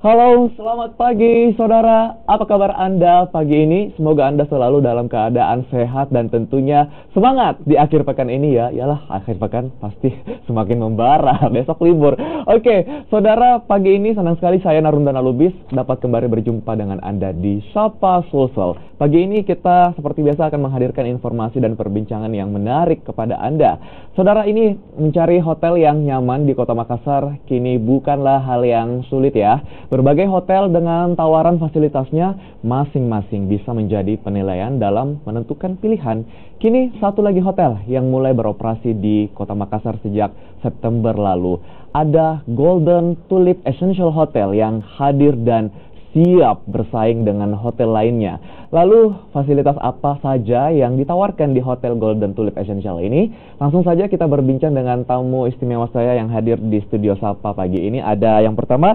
Halo, selamat pagi saudara. Apa kabar Anda pagi ini? Semoga Anda selalu dalam keadaan sehat dan tentunya semangat di akhir pekan ini ya. Yalah, akhir pekan pasti semakin membara. Besok libur. Oke, saudara, pagi ini senang sekali saya Narundana Lubis dapat kembali berjumpa dengan Anda di Sapa Sulsel. Pagi ini kita seperti biasa akan menghadirkan informasi dan perbincangan yang menarik kepada Anda. Saudara, ini mencari hotel yang nyaman di Kota Makassar kini bukanlah hal yang sulit ya. Berbagai hotel dengan tawaran fasilitasnya masing-masing bisa menjadi penilaian dalam menentukan pilihan. Kini satu lagi hotel yang mulai beroperasi di Kota Makassar sejak September lalu. Ada Golden Tulip Essential Hotel yang hadir dan siap bersaing dengan hotel lainnya. Lalu fasilitas apa saja yang ditawarkan di Hotel Golden Tulip Essential ini? Langsung saja kita berbincang dengan tamu istimewa saya yang hadir di studio Sapa pagi ini. Ada yang pertama,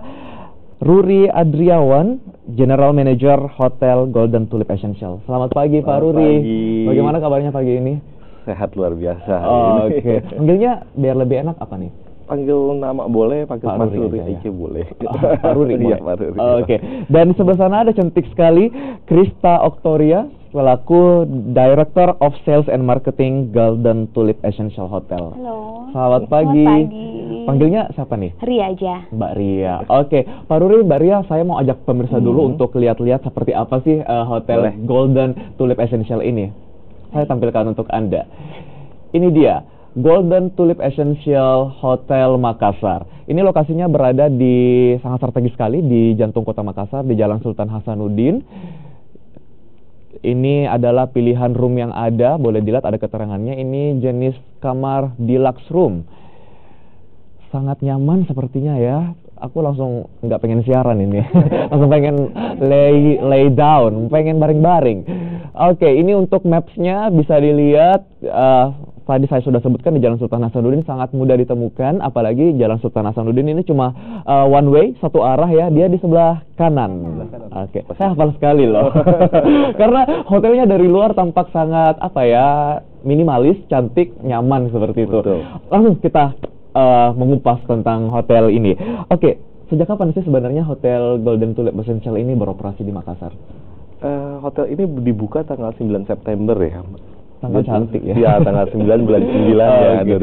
Ruri Adriawan, General Manager Hotel Golden Tulip Essential. Selamat pagi Pak Ruri. Pagi. Bagaimana kabarnya pagi ini? Sehat luar biasa. Oke. Panggilnya biar lebih enak apa nih? Panggil nama boleh, panggil Pak Ruri aja, aja boleh. Pak Ruri boleh. Iya, Pak Ruri. Oke. Dan sebelah sana ada cantik sekali Krista Oktoria selaku Director of Sales and Marketing Golden Tulip Essential Hotel. Halo. Selamat pagi. Selamat pagi. Panggilnya siapa nih? Ria aja. Mbak Ria. Oke, Pak Ruri, Mbak Ria, saya mau ajak pemirsa dulu untuk lihat-lihat seperti apa sih Hotel Boleh. Golden Tulip Essential ini. Saya tampilkan untuk Anda. Ini dia, Golden Tulip Essential Hotel Makassar. Ini lokasinya berada di sangat strategis sekali di jantung Kota Makassar, di Jalan Sultan Hasanuddin. Ini adalah pilihan room yang ada, boleh dilihat ada keterangannya. Ini jenis kamar deluxe room. Sangat nyaman sepertinya ya. Aku langsung nggak pengen siaran ini. Langsung pengen lay down, pengen baring-baring. Oke, ini untuk maps-nya bisa dilihat. Tadi saya sudah sebutkan di Jalan Sultan Hasanuddin sangat mudah ditemukan. Apalagi Jalan Sultan Hasanuddin ini cuma one way, satu arah ya. Dia di sebelah kanan. Oke, saya hafal sekali loh. Karena hotelnya dari luar tampak sangat minimalis, cantik, nyaman seperti itu. Betul. Langsung kita mengupas tentang hotel ini. Oke, sejak kapan sih sebenarnya Hotel Golden Tulip Essential ini beroperasi di Makassar? Hotel ini dibuka tanggal 9 September ya. Tanggal cantik ya. Iya, tanggal 9 bulan 9 ya, okay.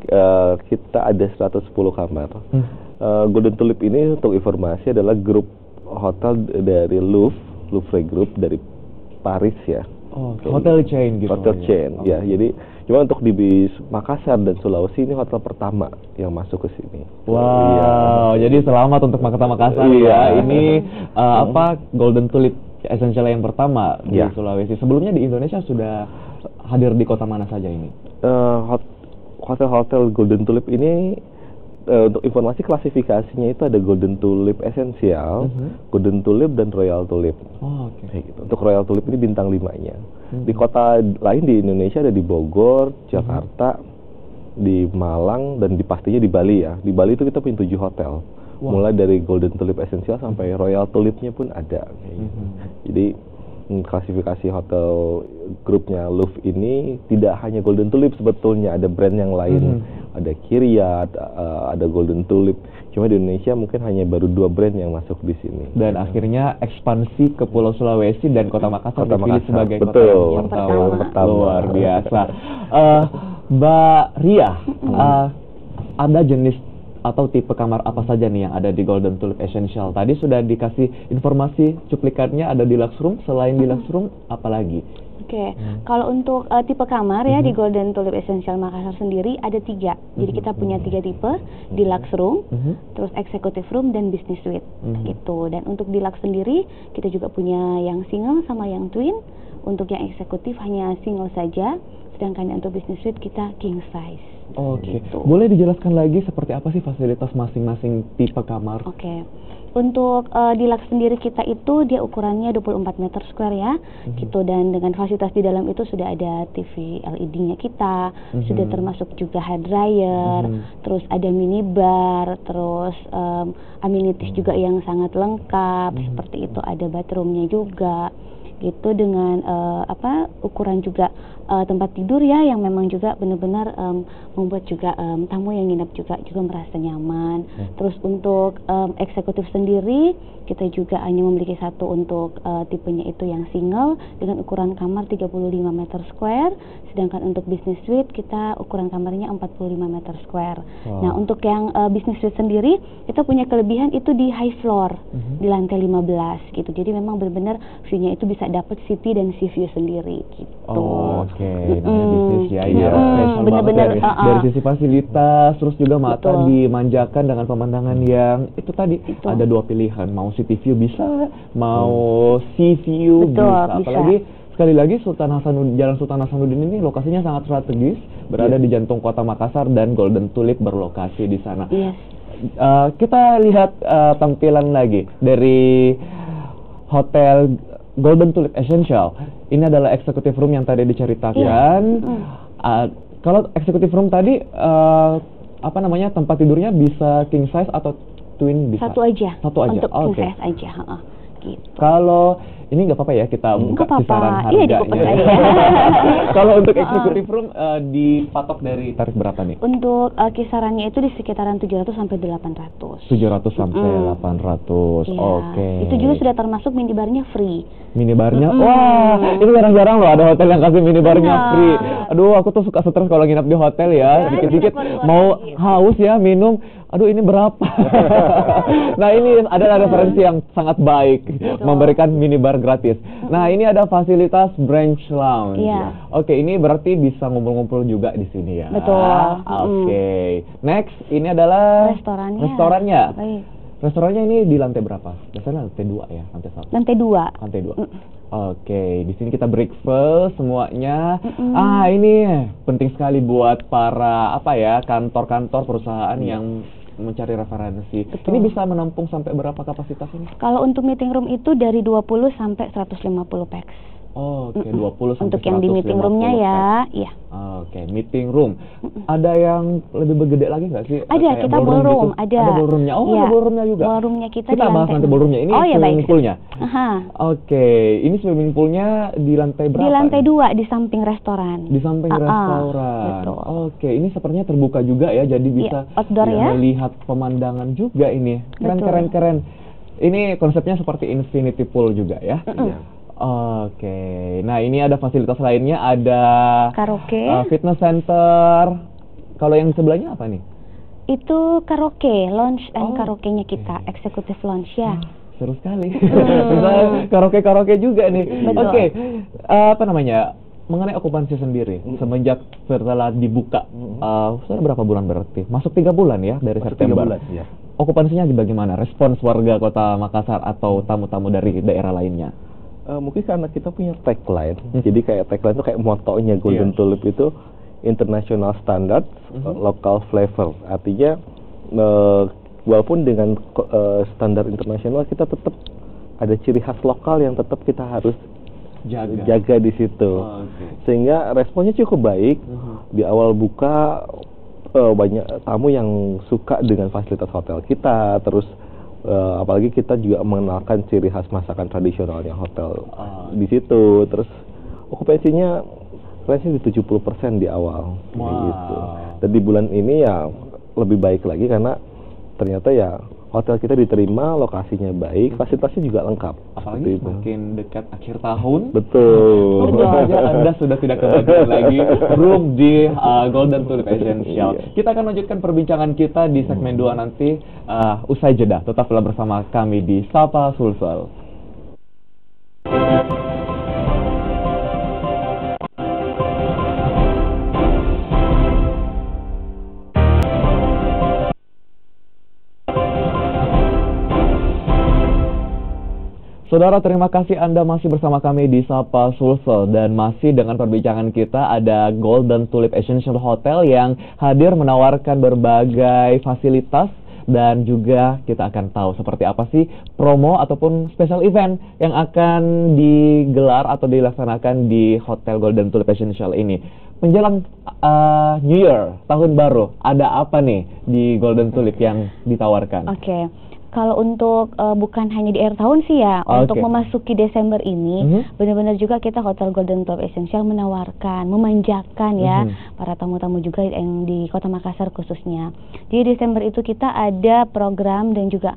2017. Kita ada 110 kamar. Golden Tulip ini untuk informasi adalah grup hotel dari Louvre Group dari Paris ya. Oh, hotel chain gitu. Hotel chain, ya. Jadi cuma untuk di Makassar dan Sulawesi ini hotel pertama yang masuk ke sini. Wow, jadi selamat untuk Makassar ya. Ini Golden Tulip Essential yang pertama di Sulawesi. Sebelumnya di Indonesia sudah hadir di kota mana saja ini? Hotel Golden Tulip ini untuk informasi klasifikasinya itu ada Golden Tulip Essential, Golden Tulip dan Royal Tulip. Oh, oke. Gitu. Untuk Royal Tulip ini bintang 5-nya. Di kota lain di Indonesia ada di Bogor, Jakarta, di Malang, dan pastinya di Bali ya. Di Bali itu kita punya 7 hotel. Wow. Mulai dari Golden Tulip Essential sampai Royal Tulipnya pun ada. Jadi klasifikasi hotel grupnya Louvre ini tidak hanya Golden Tulip sebetulnya, ada brand yang lain. Ada Kiryat, ada Golden Tulip. Cuma di Indonesia mungkin hanya baru 2 brand yang masuk di sini. Dan akhirnya ekspansi ke Pulau Sulawesi dan Kota Makassar dipilih sebagai kota yang pertama. Luar biasa. Mbak Ria, ada jenis atau tipe kamar apa saja nih yang ada di Golden Tulip Essential? Tadi sudah dikasih informasi cuplikannya, ada deluxe room. Selain deluxe room, apa lagi? Oke, kalau untuk tipe kamar ya di Golden Tulip Essential Makassar sendiri ada 3. Jadi kita punya 3 tipe, deluxe room, terus executive room dan business suite gitu. Dan untuk deluxe sendiri kita juga punya yang single sama yang twin. Untuk yang eksekutif hanya single saja, sedangkan untuk business suite kita king size. Oke. Gitu. Boleh dijelaskan lagi seperti apa sih fasilitas masing-masing tipe kamar? Oke. Untuk deluxe sendiri kita itu dia ukurannya 24 meter square ya, gitu, dan dengan fasilitas di dalam itu sudah ada TV LED-nya kita, sudah termasuk juga hair dryer, terus ada minibar, terus amenities juga yang sangat lengkap, seperti itu, ada bathroomnya juga. gitu, dengan ukuran juga tempat tidur ya yang memang juga benar-benar membuat juga tamu yang nginep juga merasa nyaman. Terus untuk eksekutif sendiri kita juga hanya memiliki satu untuk tipenya itu yang single dengan ukuran kamar 35 meter square, sedangkan untuk business suite kita ukuran kamarnya 45 meter square. Nah, untuk yang business suite sendiri kita punya kelebihan itu di high floor, di lantai 15 gitu. Jadi memang benar-benar view-nya itu bisa dapat city dan sea view sendiri gitu. Oke, namanya bisnis ya, ini spesial bener-bener, banget dari sisi fasilitas, terus juga mata Betul. dimanjakan dengan pemandangan yang itu tadi. Ada dua pilihan, mau city view bisa, mau sea view Betul, bisa. bisa. Apalagi sekali lagi Jalan Sultan Hasanuddin ini lokasinya sangat strategis, berada di jantung kota Makassar dan Golden Tulip berlokasi di sana. Yes. Kita lihat tampilan lagi dari Hotel Golden Tulip Essential. Ini adalah executive room yang tadi diceritakan. Kalau executive room tadi tempat tidurnya bisa king size atau twin bisa? Satu aja. Satu aja. Untuk king Oke. size aja. Gitu. Kalau ini nggak apa-apa ya kita buka kisaran harganya. Iya, dibuka saja. Kalau untuk executive room dipatok dari tarif berapa nih? Untuk kisarannya itu di sekitaran 700 sampai 800. 700 sampai 800. Iya. Oke. Itu juga sudah termasuk minibarnya free. Minibarnya, wah ini jarang-jarang loh ada hotel yang kasih minibarnya free. Aduh, aku tuh suka stres kalau nginap di hotel ya, dikit-dikit mau haus ya minum. Aduh, ini berapa? Nah, ini adalah referensi yang sangat baik, memberikan minibar gratis. Nah, ini ada fasilitas branch lounge. Iya. Oke, ini berarti bisa ngumpul-ngumpul juga di sini ya. Betul. Oke. Next, ini adalah restorannya. Baik. Restorannya ini di lantai berapa? Biasanya lantai 2 ya, lantai 1. Lantai 2. Lantai 2. Oke, di sini kita breakfast semuanya. Ini penting sekali buat para kantor-kantor perusahaan yang mencari referensi. Betul. Ini bisa menampung sampai berapa kapasitas ini? Kalau untuk meeting room itu dari 20 sampai 150 pax. Oke, 20 sampai Untuk yang di meeting roomnya ya, iya. Oke, meeting room. Ada yang lebih gede lagi nggak sih? Ada, Kayak kita ballroom, gitu? ada. Ada ballroomnya. Oh, Iya. ada ballroomnya juga. Ballroomnya kita di bahas lantai nanti ballroomnya. Ini swimming poolnya. Oke, ini swimming poolnya di lantai berapa? Di lantai 2, di samping restoran. Di samping restoran. Betul. Oke, ini sepertinya terbuka juga ya, jadi bisa outdoor ya. melihat pemandangan juga ini. Keren. Ini konsepnya seperti infinity pool juga ya. Oke, nah ini ada fasilitas lainnya, ada karaoke, fitness center. Kalau yang sebelahnya apa nih? Itu karaoke, lounge and karaoke-nya kita, executive lounge ya. Seru sekali. Bisa karaoke juga nih. Oke, mengenai okupansi sendiri, semenjak setelah dibuka, sudah berapa bulan berarti? Masuk 3 bulan ya dari September. 3 bulan, ya. Okupansinya bagaimana? Respons warga kota Makassar atau tamu-tamu dari daerah lainnya? Mungkin karena kita punya tagline, jadi kayak tagline itu kayak motonya Golden Tulip itu international standard, local flavor. Artinya walaupun dengan standar internasional, kita tetap ada ciri khas lokal yang tetap kita harus jaga di situ. Sehingga responnya cukup baik. Di awal buka banyak tamu yang suka dengan fasilitas hotel kita, terus apalagi kita juga mengenalkan ciri khas masakan tradisionalnya hotel di situ. Terus okupansinya range di 70% di awal gitu. Dan di bulan ini ya lebih baik lagi karena ternyata ya hotel kita diterima, lokasinya baik, fasilitasnya juga lengkap. Apalagi semakin dekat akhir tahun. Betul. Tentu saja Anda sudah tidak kebagian lagi room di Golden Tulip Essential. Kita akan lanjutkan perbincangan kita di segmen 2 nanti usai jeda. Tetaplah bersama kami di Sapa Sulsel. Saudara, terima kasih Anda masih bersama kami di Sapa Sulsel, dan masih dengan perbincangan kita ada Golden Tulip Essential Hotel yang hadir menawarkan berbagai fasilitas, dan juga kita akan tahu seperti apa sih promo ataupun special event yang akan digelar atau dilaksanakan di Hotel Golden Tulip Essential ini. Menjelang New Year, tahun baru, ada apa nih di Golden Tulip yang ditawarkan? Oke. Kalau untuk bukan hanya di akhir tahun sih ya, untuk memasuki Desember ini, benar-benar juga kita Hotel Golden Tulip Essential menawarkan, memanjakan ya para tamu-tamu juga yang di Kota Makassar khususnya. Jadi Desember itu kita ada program dan juga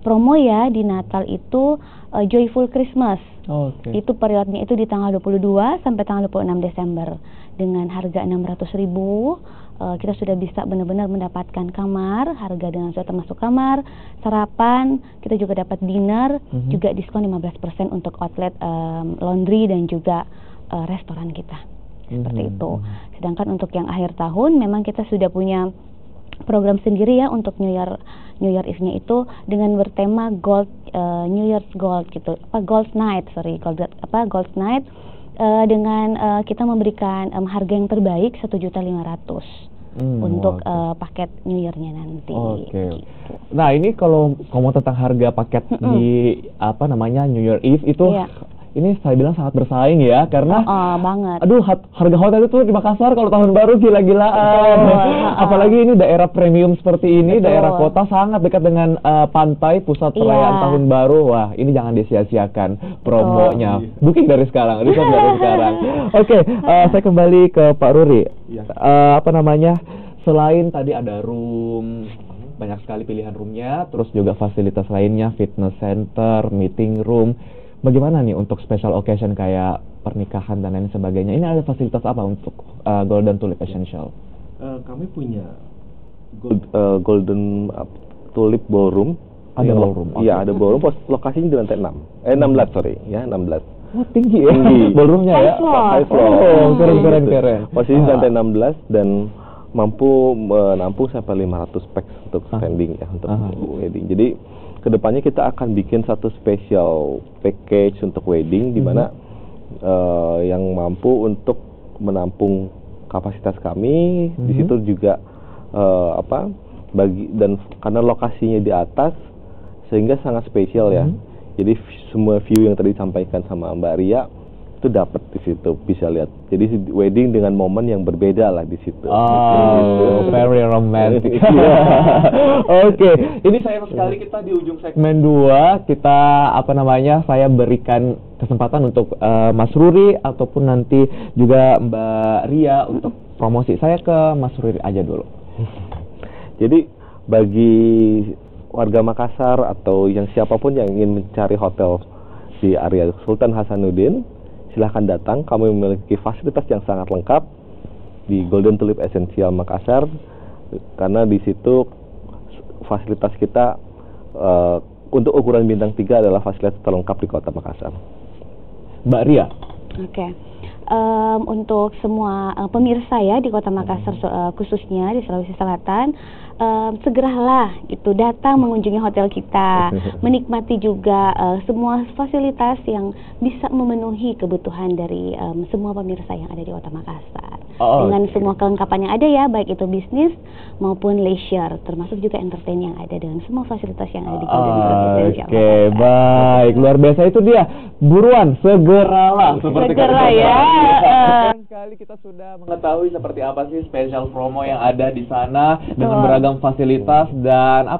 promo ya di Natal itu Joyful Christmas. Itu periodnya itu di tanggal 22 sampai tanggal 26 Desember dengan harga 600.000. Kita sudah bisa benar-benar mendapatkan kamar, harga dengan sudah termasuk kamar, sarapan, kita juga dapat dinner, juga diskon 15% untuk outlet laundry dan juga restoran kita. Seperti itu. Sedangkan untuk yang akhir tahun memang kita sudah punya program sendiri ya untuk New Year Eve-nya itu dengan bertema Gold, New Year's Gold gitu, Gold Night dengan kita memberikan harga yang terbaik 1.500.000 untuk paket New Year-nya nanti. Gitu. Nah ini kalau ngomong tentang harga paket di New Year Eve itu ini saya bilang sangat bersaing ya karena banget. Aduh harga hotel itu di Makassar kalau tahun baru gila-gilaan. Apalagi ini daerah premium seperti ini, daerah kota sangat dekat dengan pantai pusat perayaan tahun baru. Wah, ini jangan disia-siakan promonya. Booking dari sekarang, reserve dari sekarang. Saya kembali ke Pak Ruri. Selain tadi ada room, banyak sekali pilihan roomnya, terus juga fasilitas lainnya, fitness center, meeting room. Bagaimana nih untuk special occasion kayak pernikahan dan lain sebagainya? Ini ada fasilitas apa untuk Golden Tulip Essential? Kami punya Golden Tulip Ballroom. Ada ballroom? Iya, ada ballroom. Lokasinya di lantai 16, 16. Wah, tinggi ya ballroomnya ya? High floor. Keren. Posisi di lantai 16 dan mampu menampung sampai 500 pax untuk standing ya, untuk wedding. Jadi kedepannya kita akan bikin satu special package untuk wedding di mana yang mampu untuk menampung kapasitas kami. Di situ juga dan karena lokasinya di atas sehingga sangat spesial ya. Jadi semua view yang tadi disampaikan sama Mbak Ria itu dapat di situ, bisa lihat. Jadi wedding dengan momen yang berbeda lah di situ. Very romantic. Ini sayang sekali kita di ujung segmen 2. Kita saya berikan kesempatan untuk Mas Ruri ataupun nanti juga Mbak Ria untuk promosi. Saya ke Mas Ruri aja dulu. Jadi bagi warga Makassar atau yang siapapun yang ingin mencari hotel di area Sultan Hasanuddin, silahkan datang. Kami memiliki fasilitas yang sangat lengkap di Golden Tulip Essential Makassar karena di situ fasilitas kita untuk ukuran bintang 3 adalah fasilitas terlengkap di Kota Makassar. Mbak Ria. Untuk semua pemirsa ya di Kota Makassar khususnya di Sulawesi Selatan, segeralah datang mengunjungi hotel kita, menikmati juga semua fasilitas yang bisa memenuhi kebutuhan dari semua pemirsa yang ada di Kota Makassar. Dengan semua kelengkapan yang ada ya, baik itu bisnis maupun leisure, termasuk juga entertain yang ada dengan semua fasilitas yang ada di Golden Tulip Essential Makassar. Baik, luar biasa itu dia. Buruan, segeralah segera ya. Sekali kita sudah mengetahui seperti apa sih special promo yang ada di sana dengan beragam fasilitas dan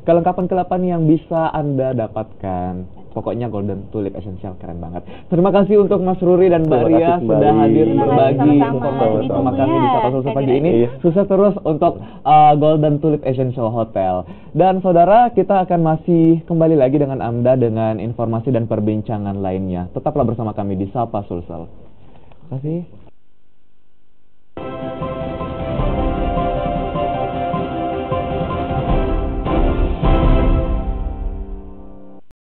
kelengkapan-kelengkapan yang bisa Anda dapatkan. Pokoknya Golden Tulip Essential keren banget. Terima kasih untuk Mas Ruri dan Mbak Ria sudah hadir berbagi informasi sama kami di Sapa Selasa pagi ini. Sukses terus untuk Golden Tulip Essential Hotel. Dan saudara, kita akan masih kembali lagi dengan Anda dengan informasi dan perbincangan lainnya. Tetaplah bersama kami di Sapa Sulsel. Terima kasih.